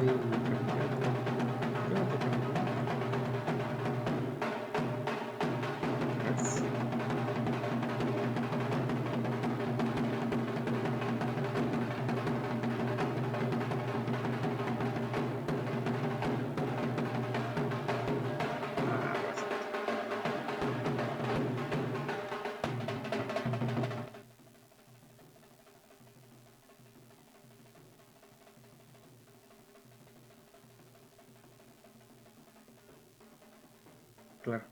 el practicante. ¿Qué me toca a mí, no? Horas. Ah, bastante. Claro.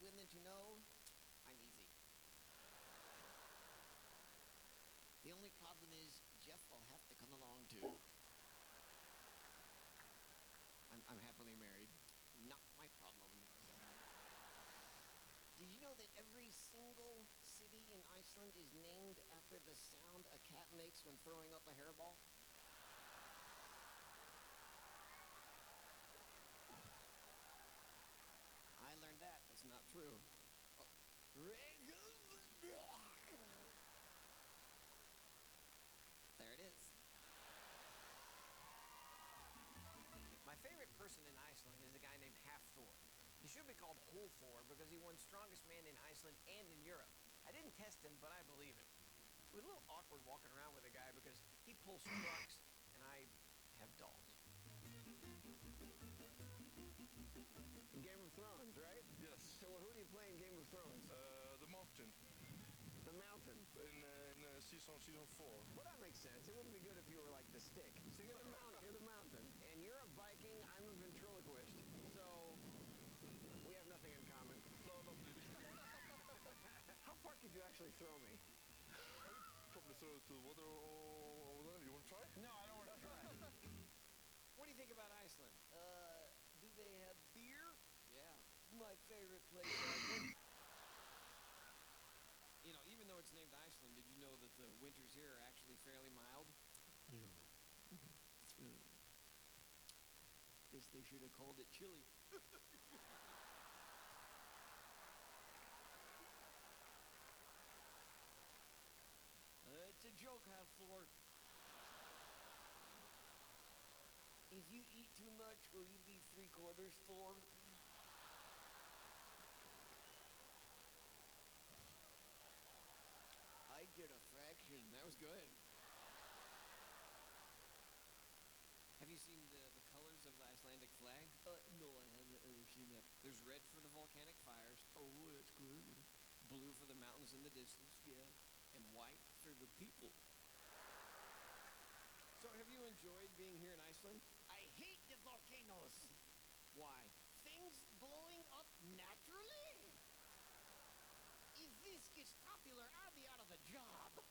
wouldn't you know, I'm easy. The only problem is Jeff will have to come along too. I'm happily married. Not my problem. Did you know that every single city in Iceland is named after the sound a cat makes when throwing up a hairball? I learned that. That's not true. Oh. There it is. My favorite person in Iceland is a guy named Half-Thor. He should be called Whole-Thor because he won strongest man in Iceland and in Europe. I didn't test him, but I believe him. It was a little awkward walking around with a guy because he pulls trucks and I have dogs. Game of Thrones, right? Yes. So who do you play in Game of Thrones? The Mountain The Mountain. in season 4. Well, that makes sense. It wouldn't be good if you were like the Stick. So you're the Mountain. You're the Mountain, and you're a Viking. I'm a ventriloquist. So we have nothing in common. No, not really. How far could you actually throw me? Probably throw it to the water or over there. You want to try? No, I don't want to try. What do you think about Iceland? Do they have beer? Yeah. My favorite place ever. You know, even though it's named Iceland, did you know that the winters here are actually fairly mild? Guess they should have called it chilly. It's a joke, Half-Thor. If you eat too much, will you be 3/4 Thor? I did a fraction. That was good. Have you seen the colors of the Icelandic flag? No, I haven't ever seen that. There's red for the volcanic fires. Oh, that's good. Blue for the mountains in the distance. Yeah. And white for the people. So have you enjoyed being here in Iceland? I hate the volcanoes. Why? Things blowing up naturally? If this gets popular, I'll be out of a job.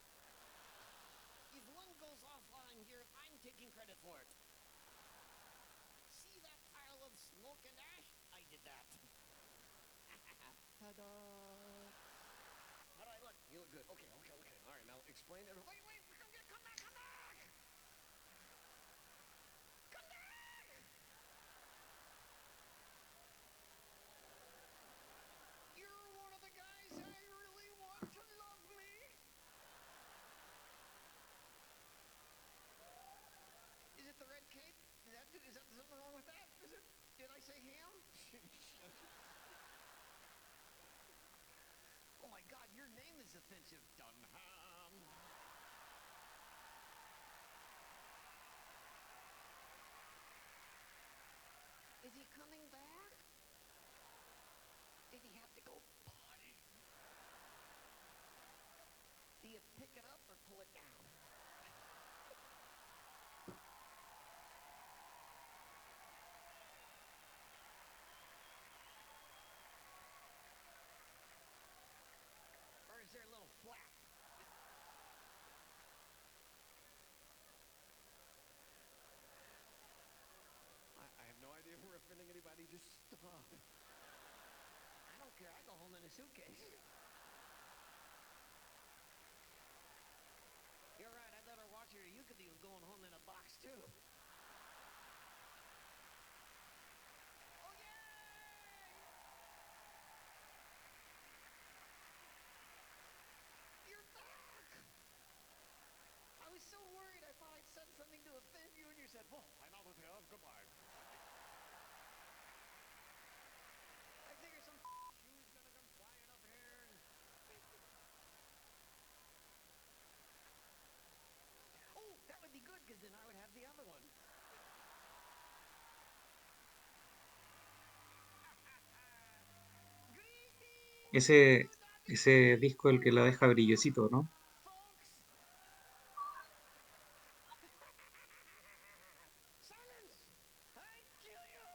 If one goes offline here, I'm taking credit for it. See that pile of smoke and ash? I did that. Ta-da! How do I look? You look good. Okay. All right, now explain it. Wait, come back! Come back! You're one of the guys I really want to love me. Is it the red cape? Is that something wrong with that? Is it? Did I say ham? Oh my God, your name is offensive, Dunham. Is he coming back? Did he have to go potty? Do you pick it up or pull it down? Or is there a little flap? I have no idea if we're offending anybody. Just stop. I don't care. I go home in a suitcase. You're right. I better watch her. You could be going home in a box too. Oh yay! You're back. I was so worried. I thought I'd said something to offend you, and you said, "Oh, I'm out of here. Goodbye." I figured some shoe's gonna come flying up here. Oh, that would be good because then I would have the other one. Ese, ese disco el que la deja brillosito, ¿no? Folks. Silence! I'd kill you!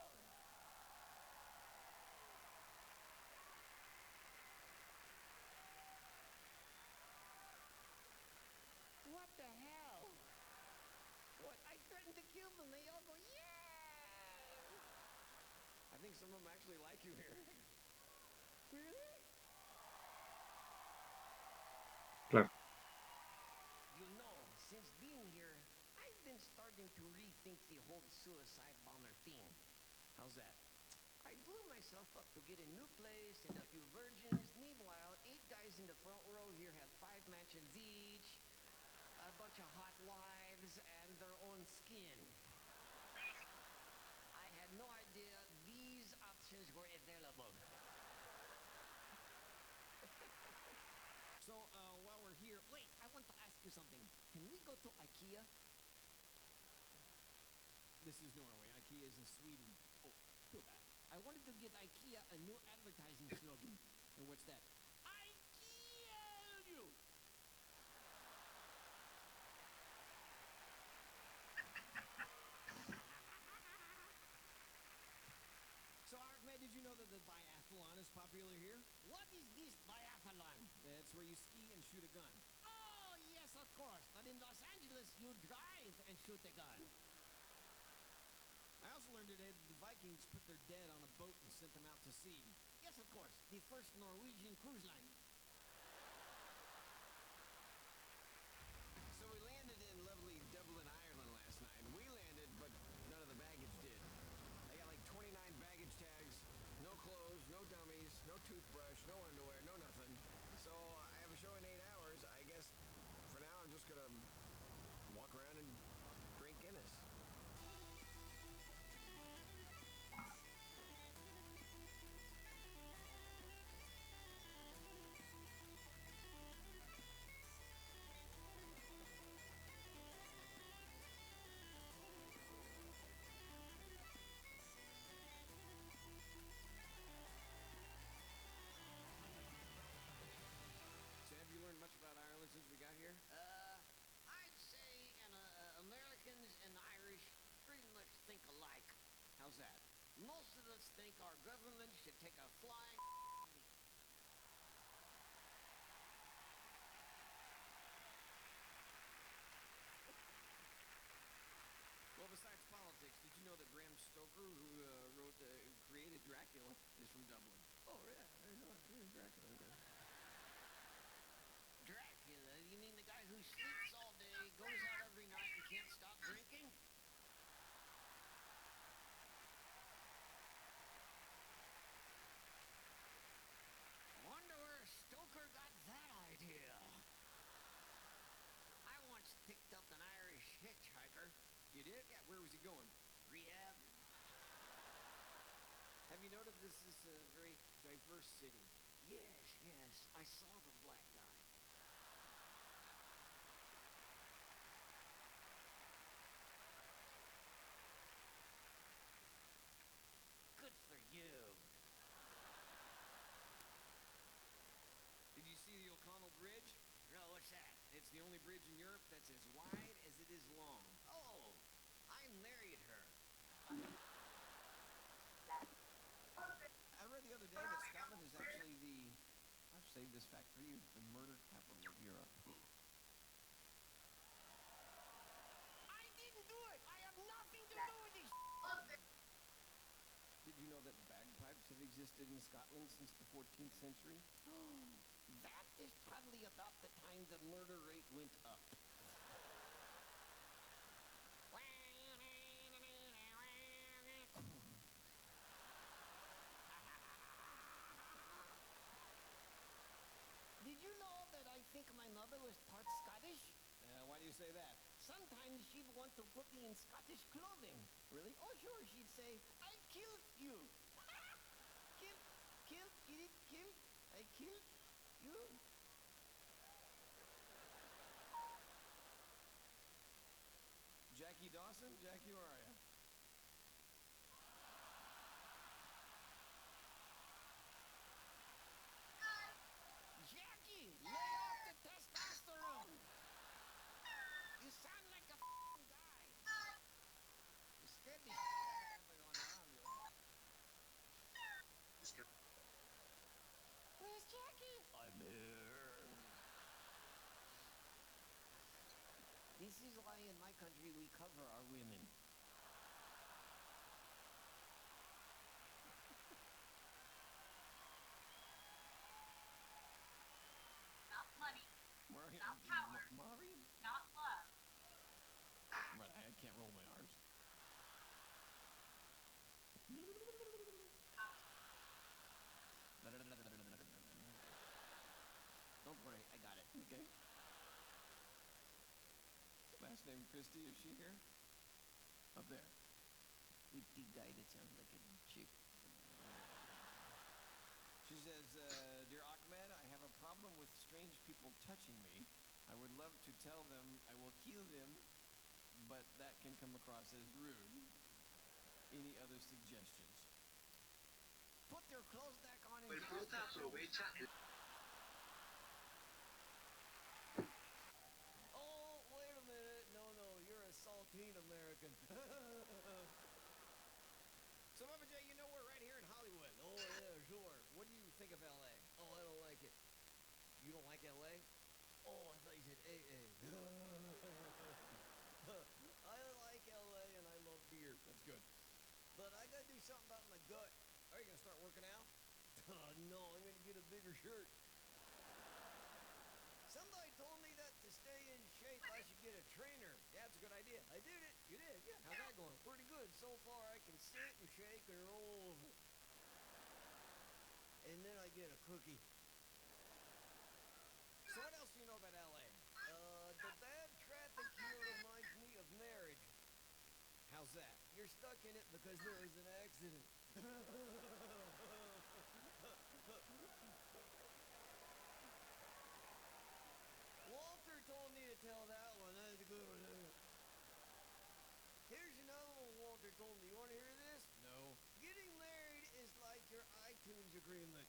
of them, they all go, yeah! I think some of them actually like you here. Really? Claro. You know, since being here, I've been starting to rethink the whole suicide bomber thing. How's that? I blew myself up to get a new place and a few virgins. Meanwhile, 8 guys in the front row here have 5 mansions each, a bunch of hot wives, and their own skin. I had no idea these options were available. So, while we're here, wait, I want to ask you something. Can we go to IKEA? This is Norway. IKEA is in Sweden. Oh, too bad. I wanted to get IKEA a new advertising slogan. And what's that? IKEA you! So, Ahmed, did you know that the biathlon is popular here? What is this biathlon? It's where you ski and shoot a gun. Oh, yes, of course. But in Los Angeles, you drive and shoot a gun. I also learned today that the Vikings put their dead on a boat and sent them out to sea. Yes, of course. The first Norwegian cruise line. So we landed in lovely Dublin, Ireland last night. We landed, but none of the baggage did. I got like 29 baggage tags, no clothes, no dummies, no toothbrush, no underwear, no nothing. So I have a show in 8 hours. I guess for now I'm just gonna walk around and drink Guinness. So have you learned much about Ireland since we got here? I'd say Americans and Irish pretty much think alike. How's that? Most of us think our government should take a flying Well, besides politics, did you know that Bram Stoker, who created Dracula, is from Dublin? Oh, yeah, I know. Dracula. Okay. Dracula? You mean the guy who sleeps all day, goes out every night, and can't stop drinking? Wonder where Stoker got that idea. I once picked up an Irish hitchhiker. You did? Yeah, where was he going? Rehab. Have you noticed this is a very diverse city? Yes, yes. I saw the black guy. Good for you. Did you see the O'Connell Bridge? No, what's that? It's the only bridge in Europe that's as wide as it is long. Oh, I married her. I read the other day that Scotland is actually I've saved this fact for you, the murder capital of Europe. I didn't do it! I have nothing to do with this! Did you know that bagpipes have existed in Scotland since the 14th century? That is probably about the time the murder rate went up. Did you know that I think my mother was part Scottish? Why do you say that? Sometimes she'd want to put me in Scottish clothing. Really? Oh, sure. She'd say, I killed you. Kill. I killed you. Jackie Dawson? Jackie, where are you? Jackie, lay off the testosterone. You sound like a guy. You scared the going around you. Where's Jackie? I'm here. This is why in my country we cover our women. Okay. Last name Christie, is she here? Up there. With the guy that sounds like a chick. She says, Dear Ahmed, I have a problem with strange people touching me. I would love to tell them I will kill them, but that can come across as rude. Any other suggestions? Put their clothes back on and get out the clothes. Oh, wait a minute. No, you're a saltine American. So, Mama J, you know we're right here in Hollywood. Oh, yeah, sure. What do you think of L.A.? Oh, I don't like it. You don't like L.A.? Oh, I thought you said AA. I like L.A. and I love beer. That's good. But I gotta do something about my gut. Are you gonna start working out? Oh, no, I'm gonna get a bigger shirt. Somebody told me that to stay in shape, I should get a trainer. Yeah, that's a good idea. I did it. You did. Yeah. How's that going? Pretty good. So far, I can sit and shake and roll over. And then I get a cookie. So what else do you know about LA? The bad traffic here reminds me of marriage. How's that? You're stuck in it because there was an accident. Walter told me to tell that one. That's a good one. Here's another one Walter told me. You want to hear this? No. Getting married is like your iTunes agreement.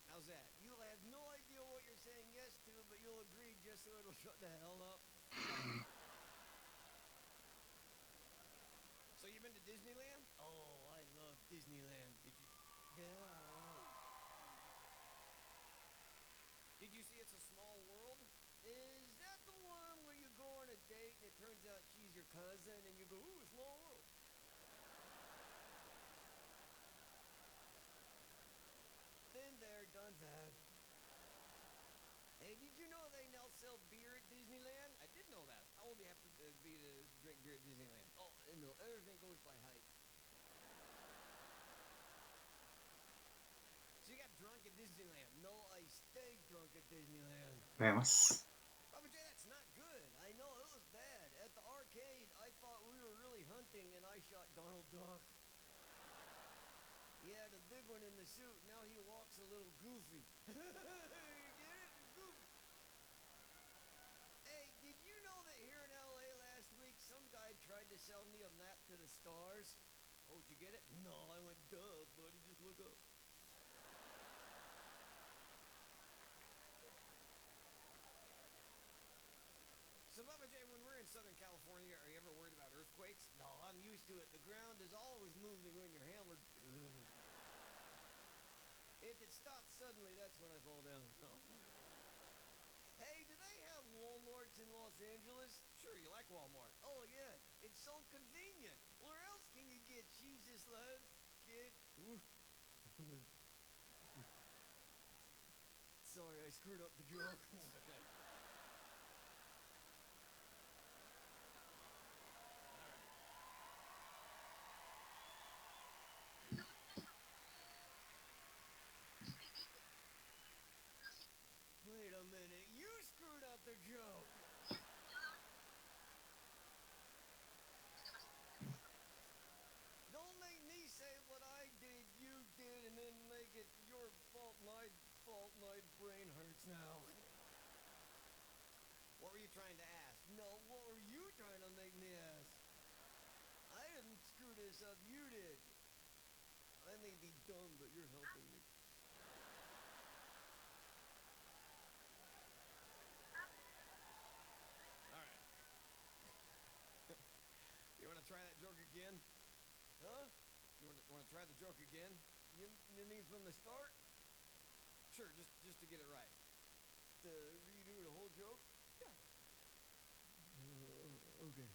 How's that? You'll have no idea what you're saying yes to, but you'll agree just so it'll shut the hell up. So you've been to Disneyland? Oh, I love Disneyland. Did you? Yeah. Did you see It's a Small World? Is that the one where you go on a date and it turns out she's your cousin and you go, ooh, small world? Been there, done that. Hey, did you know they now sell beer at Disneyland? I did know that. How old do you have to be to drink beer at Disneyland? Oh, no, everything goes by height. So you got drunk at Disneyland? No, I stayed drunk at Disneyland. Veamos. Robert J, that's not good. I know, it was bad. At the arcade, I thought we were really hunting and I shot Donald Duck. Yeah, the big one in the suit. Now he walks a little goofy. You get it? Goofy. Hey, did you know that here in LA last week, some guy tried to sell me a map to the stars? Oh, did you get it? No, I went, duh, buddy, just look up. So, Bubba J, when we're in Southern California, are you ever worried about earthquakes? No, I'm used to it. The ground is always moving when you're hammered. If it stops suddenly, that's when I fall down. No. Hey, do they have Walmarts in Los Angeles? Sure, you like Walmart. Oh, yeah, it's so convenient. Where else can you get Jesus love, kid? Sorry, I screwed up the joke. Okay. Wait a minute, you screwed up the joke. Don't make me say what I did, you did, and then make it your fault, my brain hurts now. What were you trying to ask? No, what were you trying to make me ask? I didn't screw this up, you did. I may be dumb, but you're helping me. Alright. You want to try that joke again? Huh? You want to try the joke again? You mean from the start? Sure, just to get it right. To redo the whole joke? Yeah. Okay. Okay.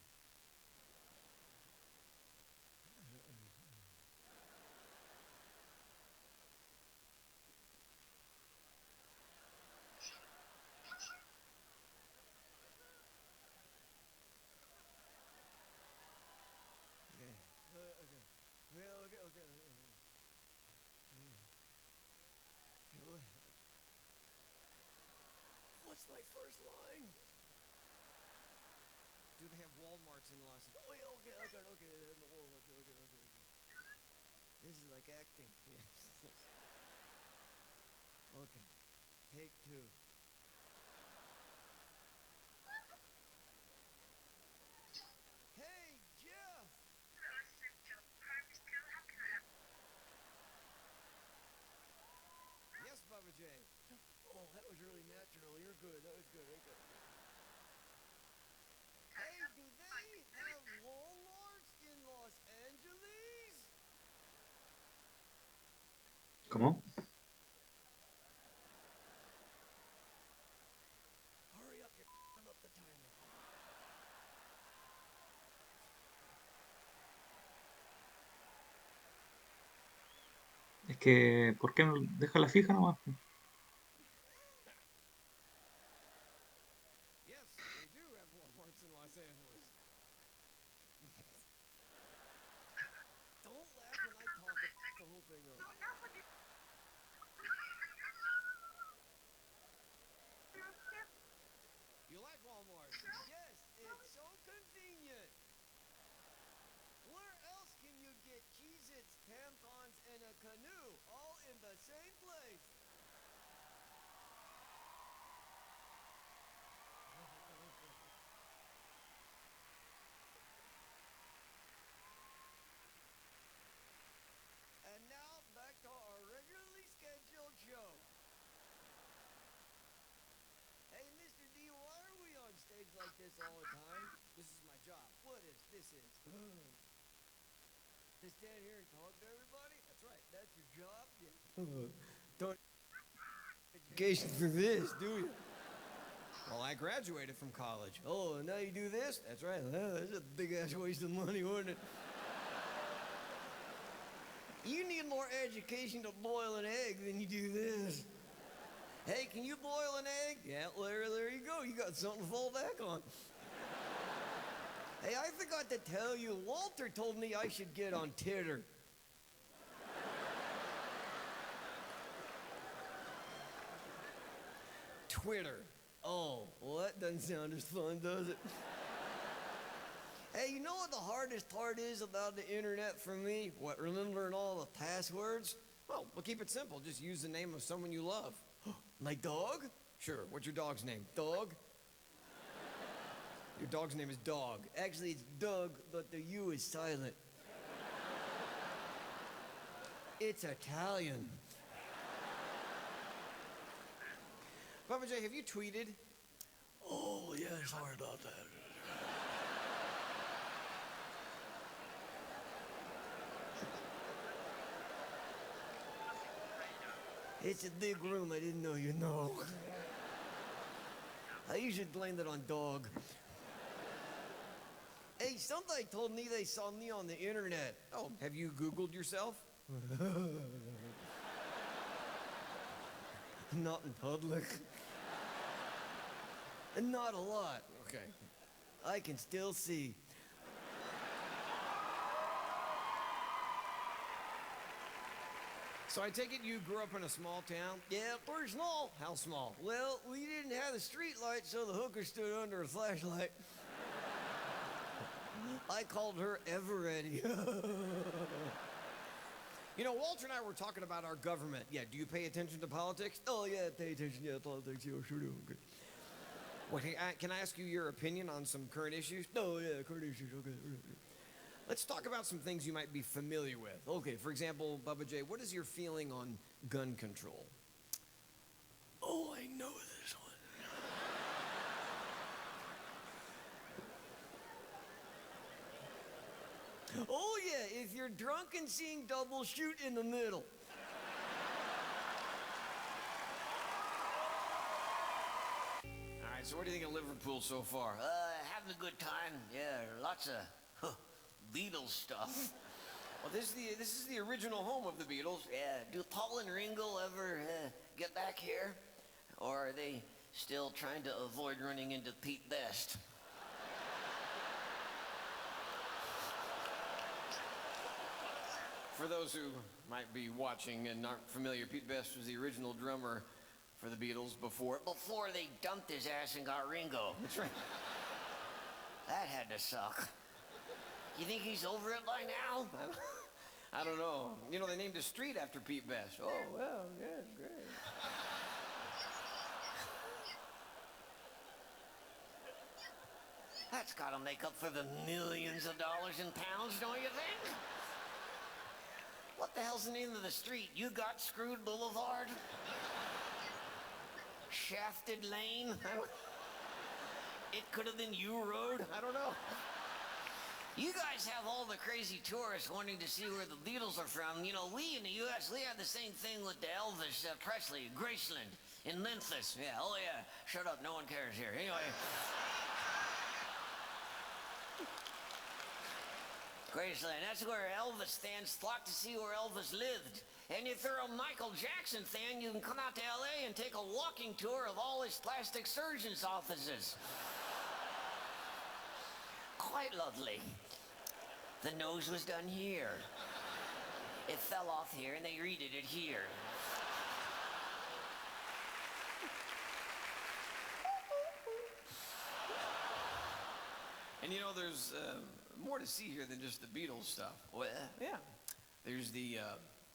Yeah, okay. What What's my first line? Do they have Walmarts in Los Angeles? Oh, yeah, okay. In the Walmart. Okay. This is like acting. Yes. Okay. Take two. Hey, Jeff! Yes, Baba J. Oh, that was really natural. You're good. That was good. Okay. Hey, do they have Walmarts in Los Angeles? ¿Cómo? Hurry up, you're up the timer. Es que, ¿por qué no deja la fija nomás? Yes, they do have Walmarts in Los Angeles. Don't laugh when I talk the whole thing up. You like Walmart? Yes, it's so convenient. Where else can you get Cheez-Its, tampons, and a canoe all in the same place? And now back to our regularly scheduled show. Hey, Mr. D, why are we on stage like this all the time? This is my job. What is this is? To stand here and talk to everybody? That's right. That's your job? Yeah. Don't education for this, do you? Well, I graduated from college. Oh, and now you do this? That's right. Well, that's a big ass waste of money, wasn't it? You need more education to boil an egg than you do this. Hey, can you boil an egg? Yeah, well, there you go. You got something to fall back on. Hey, I forgot to tell you, Walter told me I should get on Titter. Twitter. Oh, well, that doesn't sound as fun, does it? Hey, you know what the hardest part is about the internet for me? What, remembering all the passwords? Well, we'll keep it simple. Just use the name of someone you love. My dog? Sure. What's your dog's name? Dog? Your dog's name is Dog. Actually, it's Doug, but the U is silent. It's Italian. Papa J, have you tweeted? Oh, yeah, sorry about that. It's a big room, I didn't know you know. You should blame it on Dog. Hey, somebody told me they saw me on the internet. Oh, have you Googled yourself? Not in public. Not a lot. Okay. I can still see. So I take it you grew up in a small town? Yeah, pretty small. How small? Well, we didn't have a street light, so the hooker stood under a flashlight. I called her Eveready. You know, Walter and I were talking about our government. Yeah, do you pay attention to politics? Oh, yeah, pay attention to politics. Yeah, sure do. Okay. Well, can I ask you your opinion on some current issues? Oh, yeah, current issues. Okay. Let's talk about some things you might be familiar with. Okay, for example, Bubba J, what is your feeling on gun control? Oh, I know this one. Oh, yeah, if you're drunk and seeing double, shoot in the middle. All right, so what do you think of Liverpool so far? Having a good time. Yeah, lots of Beatles stuff. Well, this is the original home of the Beatles. Yeah, do Paul and Ringo ever get back here? Or are they still trying to avoid running into Pete Best? For those who might be watching and aren't familiar, Pete Best was the original drummer for the Beatles before they dumped his ass and got Ringo. That's right. That had to suck. You think he's over it by now? I don't know. You know, they named a street after Pete Best. Oh, well, yeah, great. That's gotta make up for the millions of dollars in pounds, don't you think? What the hell's the name of the street? You Got Screwed Boulevard? Shafted Lane? It could have been U Road? I don't know. You guys have all the crazy tourists wanting to see where the Beatles are from. You know, we in the U.S., we have the same thing with the Elvis Presley, Graceland, in Memphis. Yeah, oh yeah. Shut up, no one cares here. Anyway. Graceland, that's where Elvis fans flock to see where Elvis lived. And if you're a Michael Jackson fan, you can come out to L.A. and take a walking tour of all his plastic surgeons' offices. Quite lovely. The nose was done here. It fell off here and they redid it here. And you know, there's more to see here than just the Beatles stuff. Well, Yeah. There's the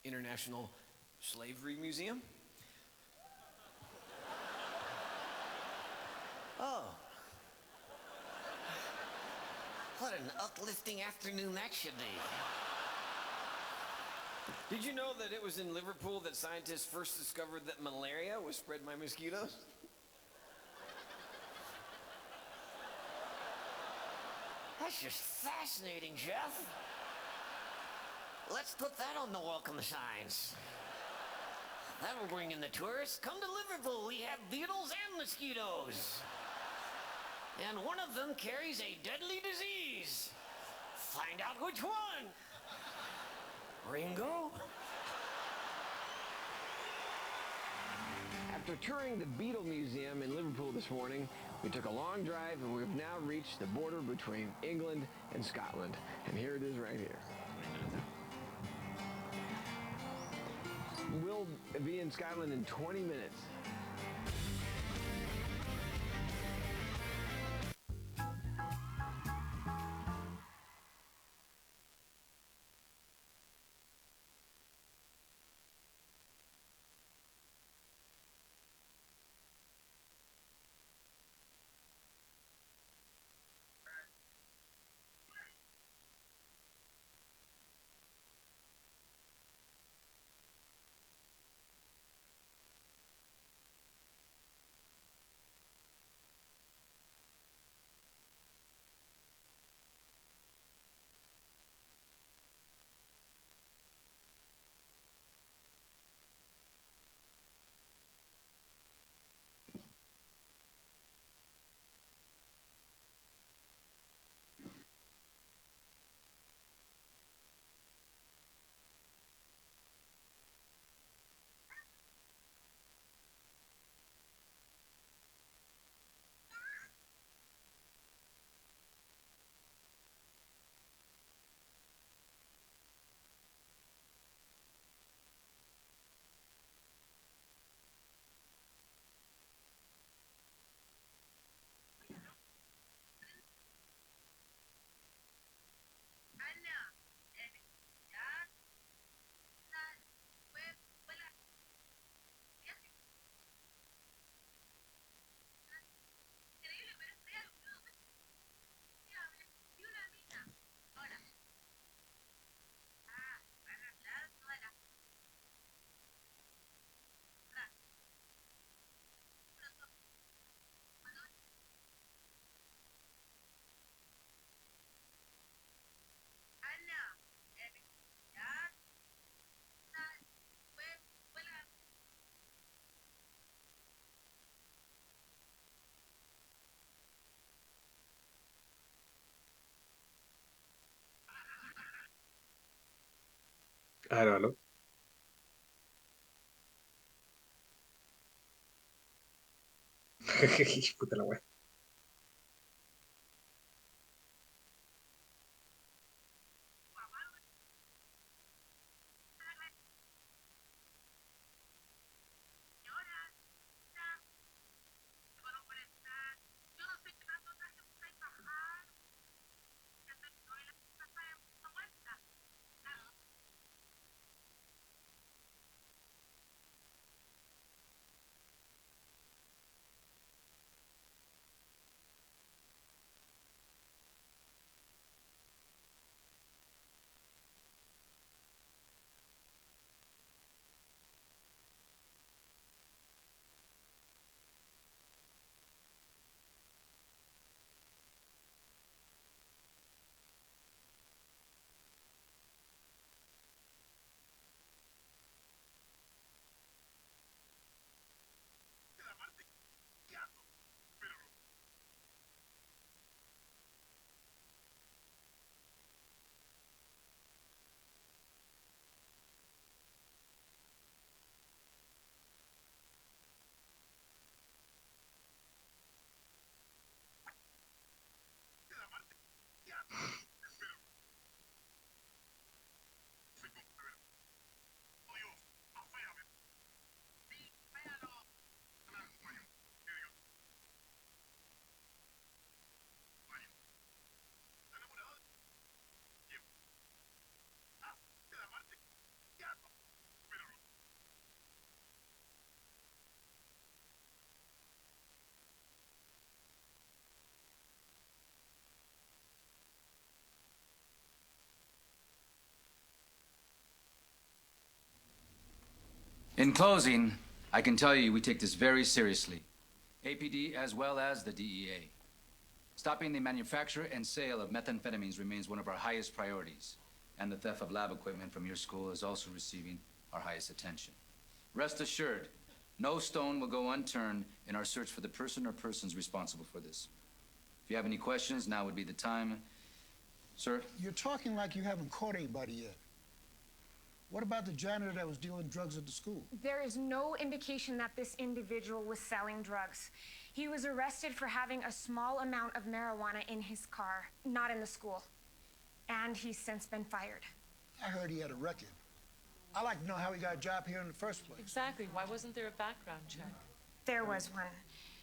International Slavery Museum. oh. What an uplifting afternoon that should be. Did you know that it was in Liverpool that scientists first discovered that malaria was spread by mosquitoes? That's just fascinating, Jeff. Let's put that on the welcome signs. That'll bring in the tourists. Come to Liverpool. We have beetles and mosquitoes. And one of them carries a deadly disease. Find out which one. Ringo? After touring the Beatle Museum in Liverpool this morning, we took a long drive and we've now reached the border between England and Scotland. And here it is right here. We'll be in Scotland in 20 minutes. Aló, aló. Puta la wea. In closing, I can tell you we take this very seriously. APD as well as the DEA. Stopping the manufacture and sale of methamphetamines remains one of our highest priorities, and the theft of lab equipment from your school is also receiving our highest attention. Rest assured, no stone will go unturned in our search for the person or persons responsible for this. If you have any questions, now would be the time. Sir? You're talking like you haven't caught anybody yet. What about the janitor that was dealing drugs at the school? There is no indication that this individual was selling drugs. He was arrested for having a small amount of marijuana in his car, not in the school. And he's since been fired. I heard he had a record. I'd like to know how he got a job here in the first place. Exactly. Why wasn't there a background check? There was one.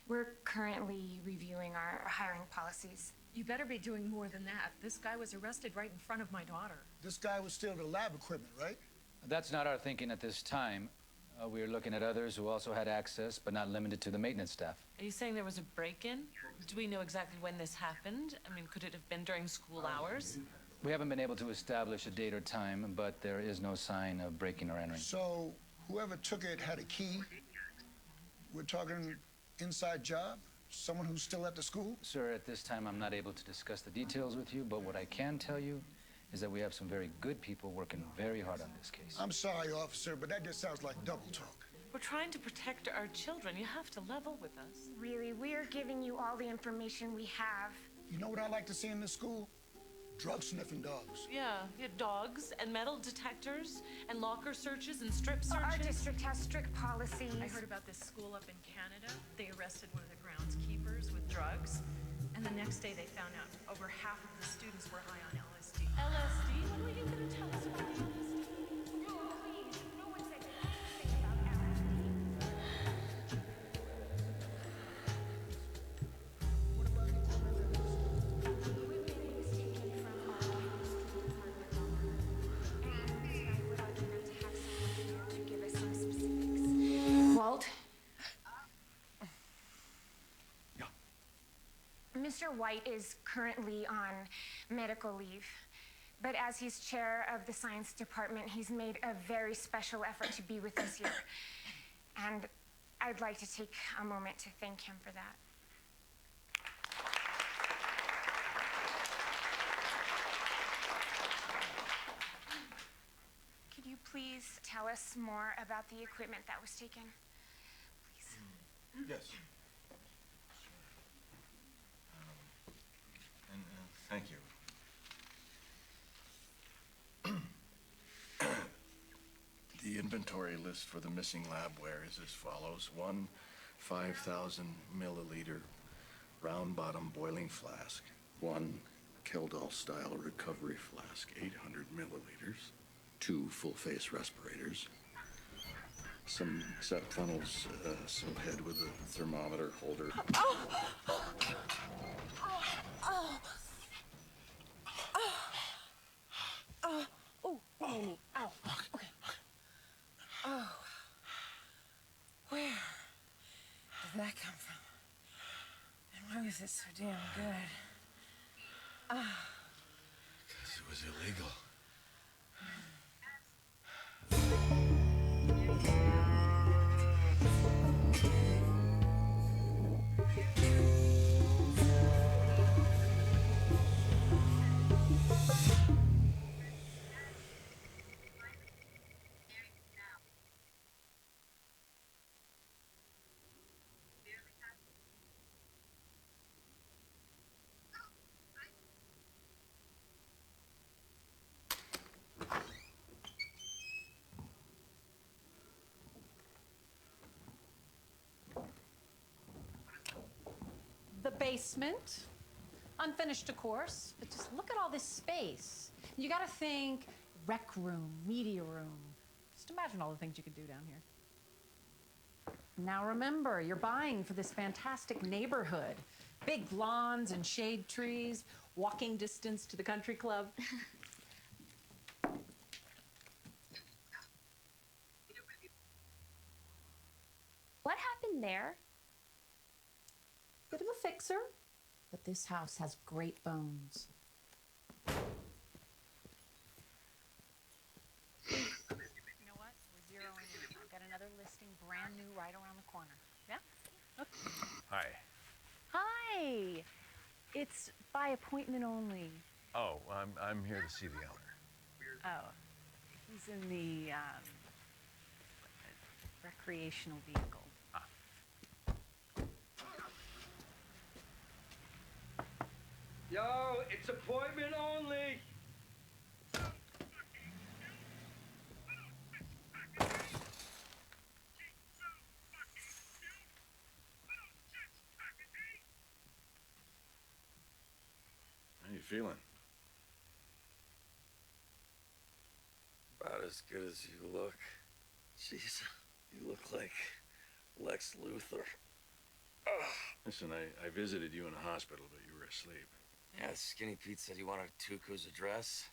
We're currently reviewing our hiring policies. You better be doing more than that. This guy was arrested right in front of my daughter. This guy was stealing the lab equipment, right? That's not our thinking at this time. We are looking at others who also had access, but not limited to the maintenance staff. Are you saying there was a break-in? Do we know exactly when this happened? I mean, could it have been during school hours? We haven't been able to establish a date or time, but there is no sign of breaking or entering. So whoever took it had a key? We're talking inside job? Someone who's still at the school? Sir, at this time, I'm not able to discuss the details with you, but what I can tell you is that we have some very good people working very hard on this case. I'm sorry, officer, but that just sounds like double talk. We're trying to protect our children. You have to level with us. Really, we're giving you all the information we have. You know what I like to see in this school? Drug-sniffing dogs. Yeah, dogs and metal detectors and locker searches and strip searches. Our district has strict policies. I heard about this school up in Canada. They arrested one of the groundskeepers with drugs. And the next day they found out over half of the students were high on LSD. LSD? What were you going to tell us about the LSD? No, please. No one said anything about LSD. What about the equipment that was... Equipment was taken from our student hardware locker. And I would like to have someone here to give us some specifics. Walt? Mr. White is currently on medical leave, but as he's chair of the science department, he's made a very special effort to be with us here. And I'd like to take a moment to thank him for that. Could you please tell us more about the equipment that was taken? Please. Yes. Thank you. The inventory list for the missing labware is as follows. 1 5,000 milliliter round bottom boiling flask. 1 Kildall style recovery flask, 800 milliliters. 2 full face respirators. Some set funnels, some head with a thermometer holder. Amy. Ow. Okay. Oh. Where did that come from? And why was it so damn good? Because it was illegal. The basement, unfinished of course, but just look at all this space. You gotta think rec room, media room. Just imagine all the things you could do down here. Now remember, you're buying for this fantastic neighborhood. Big lawns and shade trees, walking distance to the country club. What happened there? Bit of a fixer, but this house has great bones. You know what? We're zeroing in. I've got another Hey, it's by appointment only. Oh, I'm here to see the owner. Oh, he's in the recreational vehicle. Yo, it's appointment only. How you feeling? About as good as you look. Jeez, you look like Lex Luthor. Ugh. Listen, I visited you in the hospital, but you were asleep. Yeah, Skinny Pete said you wanted Tuco's address.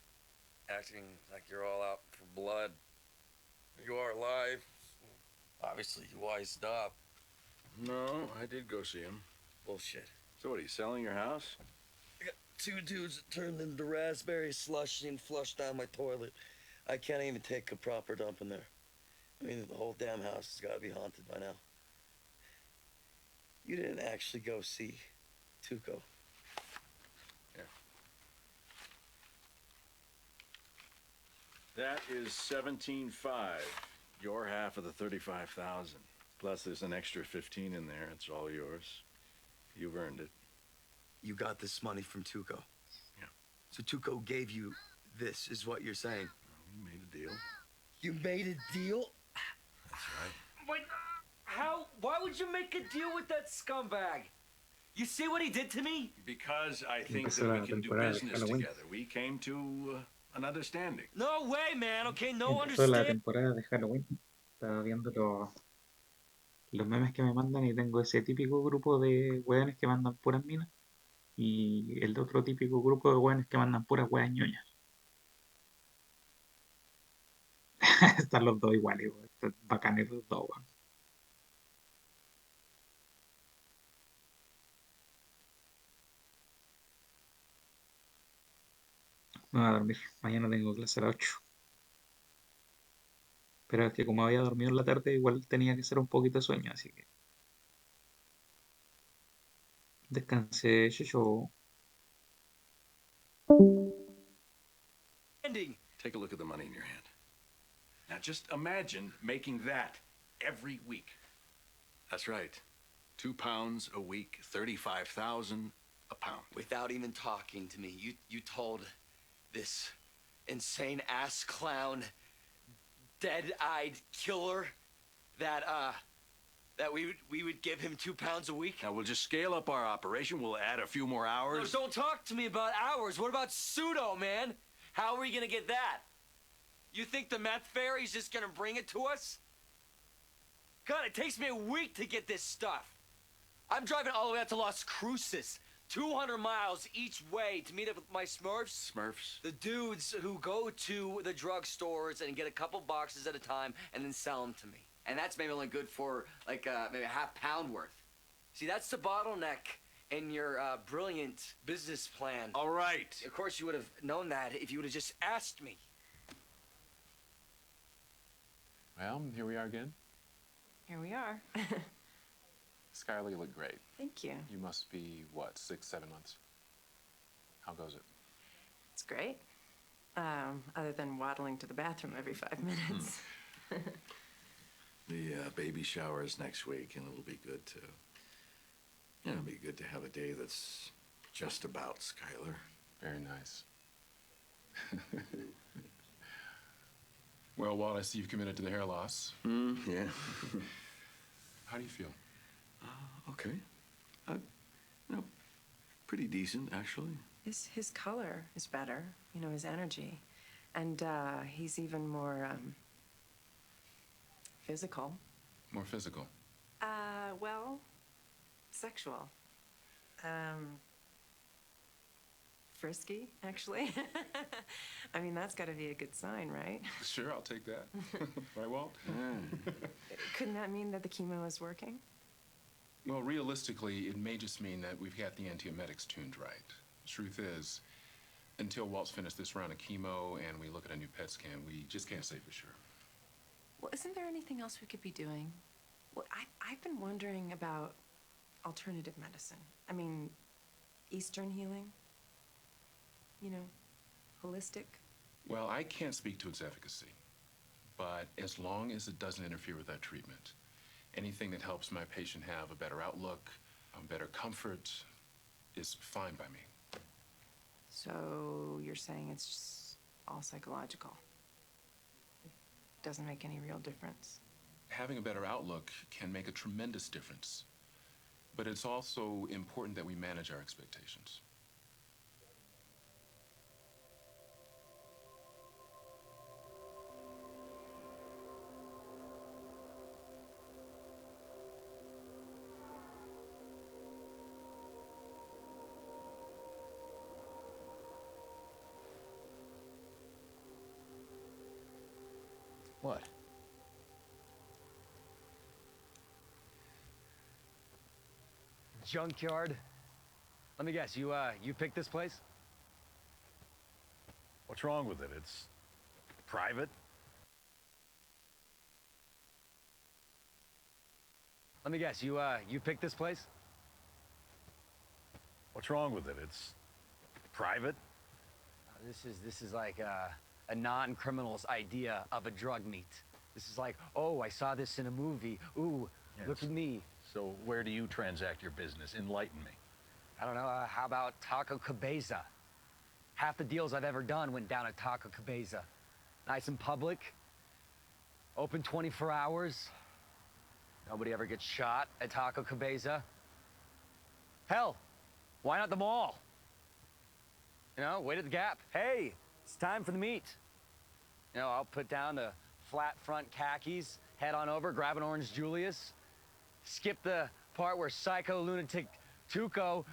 Acting like you're all out for blood. You are alive. Obviously, you wised up. No, I did go see him. Bullshit. So what, are you selling your house? I got 2 dudes that turned into raspberry slush and flushed down my toilet. I can't even take a proper dump in there. I mean, the whole damn house has got to be haunted by now. You didn't actually go see Tuco. Yeah. That is 17.5. Your half of the 35,000. Plus there's an extra 15 in there. It's all yours. You've earned it. You got this money from Tuco. Yeah. So Tuco gave you this, is what you're saying. We made a deal. You made a deal? That's right. But how? Why would you make a deal with that scumbag? You see what he did to me? Because I think Empezó that la we can do temporada de business Halloween. together. We came to an understanding. No way, man. Okay, no Empezó la understand. temporada de Halloween. Estaba viendo los memes que me mandan y tengo ese típico grupo de weones que mandan puras minas y el otro típico grupo de weones que mandan puras weas ñoñas. Están los dos iguales, weón. Están bacanes los dos, weón. Me voy a dormir. Mañana tengo clase a las 8. Pero es que como había dormido en la tarde, igual tenía que ser un poquito de sueño, así que descansé yo. Ending. Take a look at the money in your hand. Now just imagine making that every week. That's right. £2 a week, 35,000 a pound. Without even talking to me, you told this insane ass clown, dead-eyed killer that we would give him £2 a week. Now we'll just scale up our operation. We'll add a few more hours. No, don't talk to me about hours. What about pseudo, man? How are we gonna get that? You think the meth fairy's just gonna bring it to us? God, it takes me a week to get this stuff. I'm driving all the way out to Las Cruces, 200 miles each way to meet up with my Smurfs. Smurfs? The dudes who go to the drugstores and get a couple boxes at a time and then sell them to me. And that's maybe only good for like maybe a half pound worth. See, that's the bottleneck in your brilliant business plan. All right. Of course, you would have known that if you would have just asked me. Well, here we are again. Here we are. Skylar, you look great. Thank you. You must be, what, 6, 7 months? How goes it? It's great. Other than waddling to the bathroom every 5 minutes. The baby shower is next week, and it'll be good to, it'll be good to have a day that's just about Skylar. Very nice. Well, Walt, I see you've committed to the hair loss. Yeah. How do you feel? Okay. Pretty decent, actually. His color is better, you know, his energy. And he's even more physical. More physical? Well, sexual. Frisky, actually. I mean, that's got to be a good sign, right? Sure, I'll take that. Right, Walt? Couldn't that mean that the chemo is working? Well, realistically, it may just mean that we've got the antiemetics tuned right. Truth is, until Walt's finished this round of chemo and we look at a new PET scan, we just can't say for sure. Well, isn't there anything else we could be doing? Well, I've been wondering about alternative medicine. I mean, Eastern healing? You know, holistic? Well, I can't speak to its efficacy, but as long as it doesn't interfere with that treatment, anything that helps my patient have a better outlook, better comfort, is fine by me. So you're saying it's just all psychological? It doesn't make any real difference? Having a better outlook can make a tremendous difference, but it's also important that we manage our expectations. What? Junkyard. Let me guess, you picked this place? What's wrong with it? It's private. Let me guess, you picked this place? What's wrong with it? It's private. This is like a non-criminal's idea of a drug meet. This is like, oh, I saw this in a movie. Ooh, Yes. look at me. So where do you transact your business? Enlighten me. I don't know, how about Taco Cabeza? Half the deals I've ever done went down at Taco Cabeza. Nice and public, open 24 hours. Nobody ever gets shot at Taco Cabeza. Hell, why not the mall? You know, wait at the Gap. Hey, it's time for the meet. You know, I'll put down the flat front khakis, head on over, grab an orange Julius, skip the part where psycho lunatic Tuco